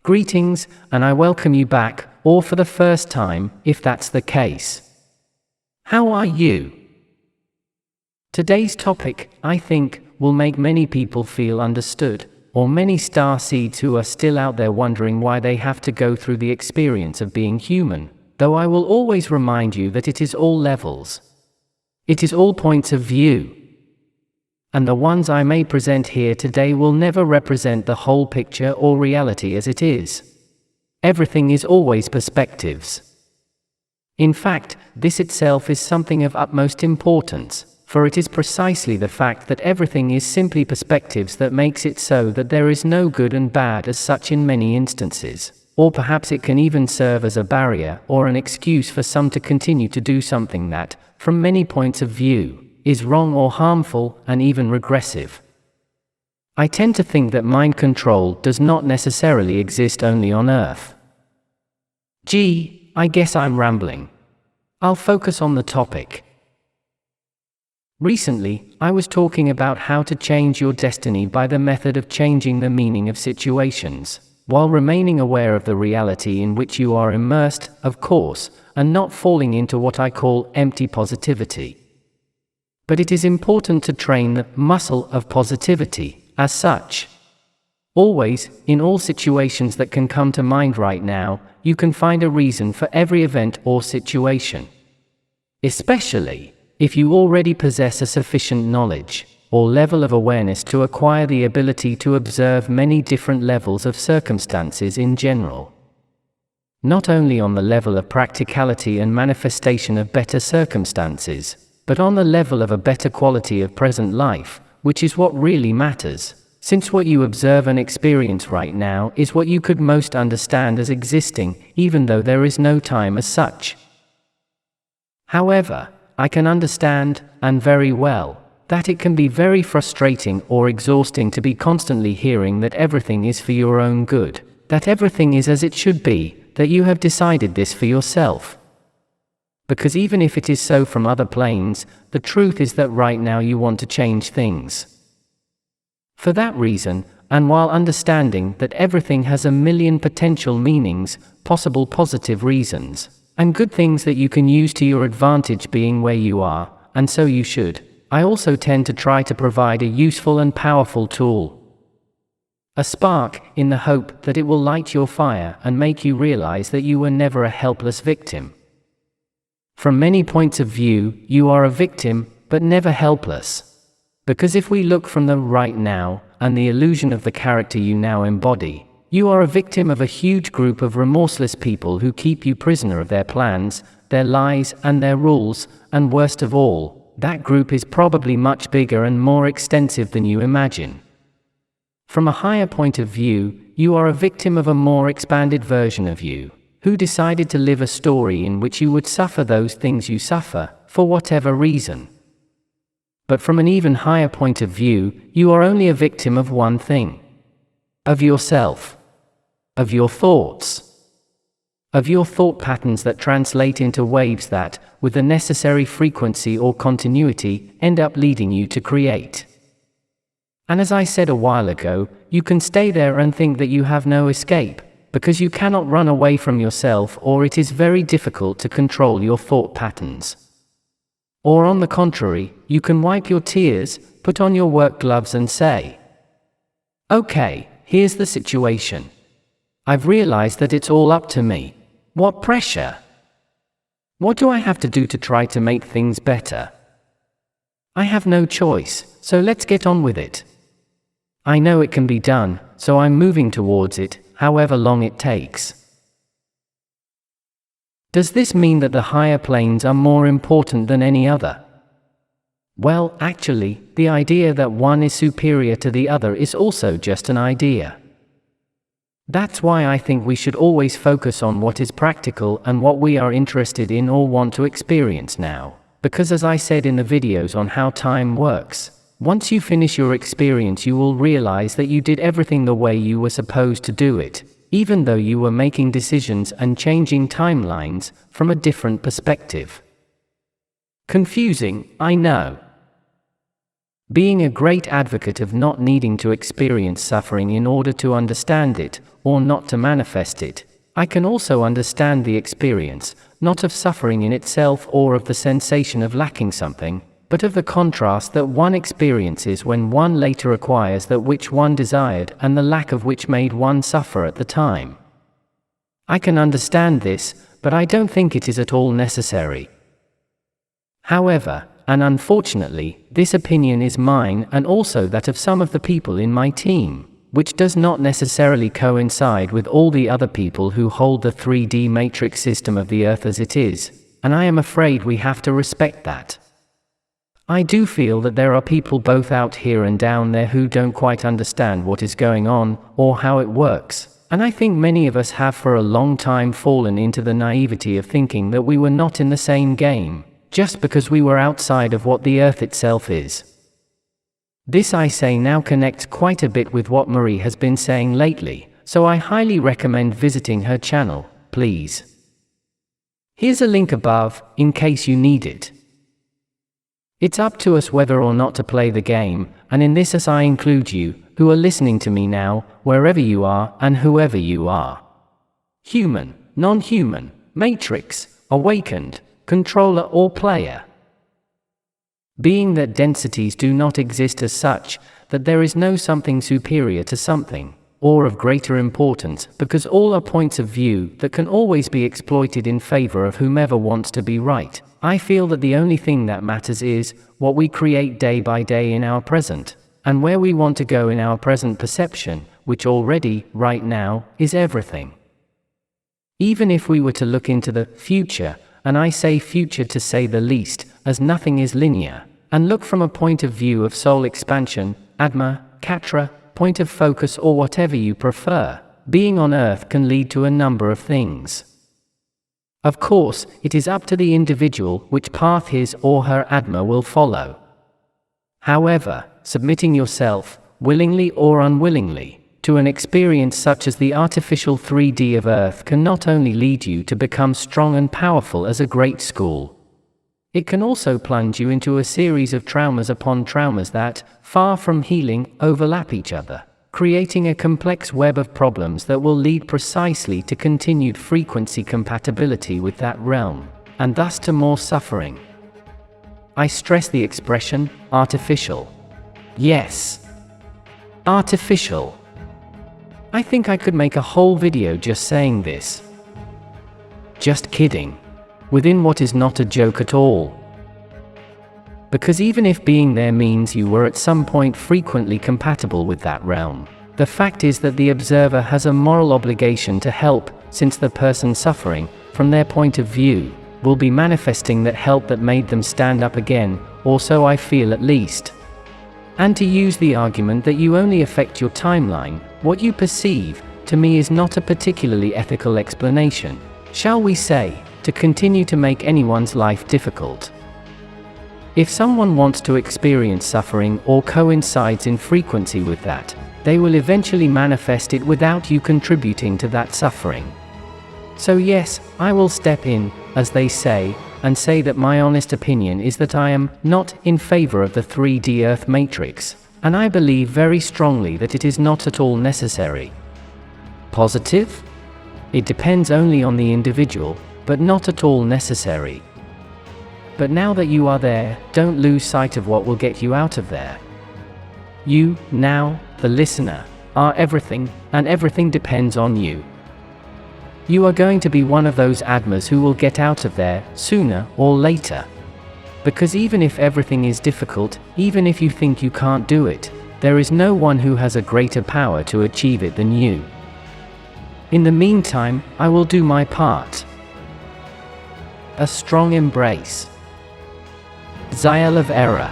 Greetings, and I welcome you back, or for the first time, if that's the case. How are you? Today's topic, I think, will make many people feel understood, or many star seeds who are still out there wondering why they have to go through the experience of being human, though I will always remind you that it is all levels. It is all points of view. And the ones I may present here today will never represent the whole picture or reality as it is. Everything is always perspectives. In fact, this itself is something of utmost importance, for it is precisely the fact that everything is simply perspectives that makes it so that there is no good and bad as such in many instances, or perhaps it can even serve as a barrier or an excuse for some to continue to do something that, from many points of view, is wrong or harmful and even regressive. I tend to think that mind control does not necessarily exist only on Earth. Gee, I guess I'm rambling. I'll focus on the topic. Recently, I was talking about how to change your destiny by the method of changing the meaning of situations, while remaining aware of the reality in which you are immersed, of course, and not falling into what I call empty positivity. But it is important to train the muscle of positivity, as such. Always, in all situations that can come to mind right now, you can find a reason for every event or situation. Especially, if you already possess a sufficient knowledge, or level of awareness to acquire the ability to observe many different levels of circumstances in general. Not only on the level of practicality and manifestation of better circumstances, but on the level of a better quality of present life, which is what really matters, since what you observe and experience right now is what you could most understand as existing, even though there is no time as such. However, I can understand, and very well, that it can be very frustrating or exhausting to be constantly hearing that everything is for your own good, that everything is as it should be, that you have decided this for yourself. Because even if it is so from other planes, the truth is that right now you want to change things. For that reason, and while understanding that everything has a million potential meanings, possible positive reasons, and good things that you can use to your advantage being where you are, and so you should, I also tend to try to provide a useful and powerful tool. A spark, in the hope that it will light your fire and make you realize that you were never a helpless victim. From many points of view, you are a victim, but never helpless. Because if we look from the right now, and the illusion of the character you now embody, you are a victim of a huge group of remorseless people who keep you prisoner of their plans, their lies, and their rules, and worst of all, that group is probably much bigger and more extensive than you imagine. From a higher point of view, you are a victim of a more expanded version of you, who decided to live a story in which you would suffer those things you suffer, for whatever reason. But from an even higher point of view, you are only a victim of one thing. Of yourself. Of your thoughts. Of your thought patterns that translate into waves that, with the necessary frequency or continuity, end up leading you to create. And as I said a while ago, you can stay there and think that you have no escape, because you cannot run away from yourself, or it is very difficult to control your thought patterns. Or on the contrary, you can wipe your tears, put on your work gloves and say, "Okay, here's the situation. I've realized that it's all up to me. What pressure? What do I have to do to try to make things better? I have no choice, so let's get on with it. I know it can be done, so I'm moving towards it, however long it takes." Does this mean that the higher planes are more important than any other? Well, actually, the idea that one is superior to the other is also just an idea. That's why I think we should always focus on what is practical and what we are interested in or want to experience now. Because as I said in the videos on how time works, once you finish your experience you will realize that you did everything the way you were supposed to do it, even though you were making decisions and changing timelines from a different perspective. Confusing, I know. being a great advocate of not needing to experience suffering in order to understand it, or not to manifest it. I can also understand the experience, not of suffering in itself or of the sensation of lacking something, but of the contrast that one experiences when one later acquires that which one desired and the lack of which made one suffer at the time. I can understand this, but I don't think it is at all necessary. However, and unfortunately, this opinion is mine and also that of some of the people in my team, which does not necessarily coincide with all the other people who hold the 3D matrix system of the Earth as it is, and I am afraid we have to respect that. I do feel that there are people both out here and down there who don't quite understand what is going on, or how it works, and I think many of us have for a long time fallen into the naivety of thinking that we were not in the same game, just because we were outside of what the Earth itself is. This, I say now, connects quite a bit with what Marie has been saying lately, so I highly recommend visiting her channel, please. Here's a link above, in case you need it. It's up to us whether or not to play the game, and in this as I include you, who are listening to me now, wherever you are and whoever you are. Human, non-human, matrix, awakened, controller or player. Being that densities do not exist as such, that there is no something superior to something, or of greater importance, because all are points of view that can always be exploited in favor of whomever wants to be right, I feel that the only thing that matters is what we create day by day in our present, and where we want to go in our present perception, which already, right now, is everything. Even if we were to look into the future, and I say future to say the least, as nothing is linear, and look from a point of view of soul expansion, Atma, Katra, point of focus or whatever you prefer, being on Earth can lead to a number of things. Of course, it is up to the individual which path his or her Atma will follow. However, submitting yourself, willingly or unwillingly, to an experience such as the artificial 3D of Earth can not only lead you to become strong and powerful as a great school, it can also plunge you into a series of traumas upon traumas that, far from healing, overlap each other, creating a complex web of problems that will lead precisely to continued frequency compatibility with that realm, and thus to more suffering. I stress the expression, artificial. Yes. Artificial. I think I could make a whole video just saying this. Just kidding. Within what is not a joke at all. Because even if being there means you were at some point frequently compatible with that realm, the fact is that the observer has a moral obligation to help, since the person suffering, from their point of view, will be manifesting that help that made them stand up again, or so I feel at least. And to use the argument that you only affect your timeline, what you perceive, to me is not a particularly ethical explanation, shall we say, to continue to make anyone's life difficult. If someone wants to experience suffering or coincides in frequency with that, they will eventually manifest it without you contributing to that suffering. So yes, I will step in, as they say, and say that my honest opinion is that I am not in favor of the 3D Earth matrix, and I believe very strongly that it is not at all necessary. Positive? It depends only on the individual, but not at all necessary. But now that you are there, don't lose sight of what will get you out of there. You, now, the listener, are everything, and everything depends on you. You are going to be one of those Atmas who will get out of there, sooner or later. Because even if everything is difficult, even if you think you can't do it, there is no one who has a greater power to achieve it than you. In the meantime, I will do my part. A strong embrace. Za'el of error.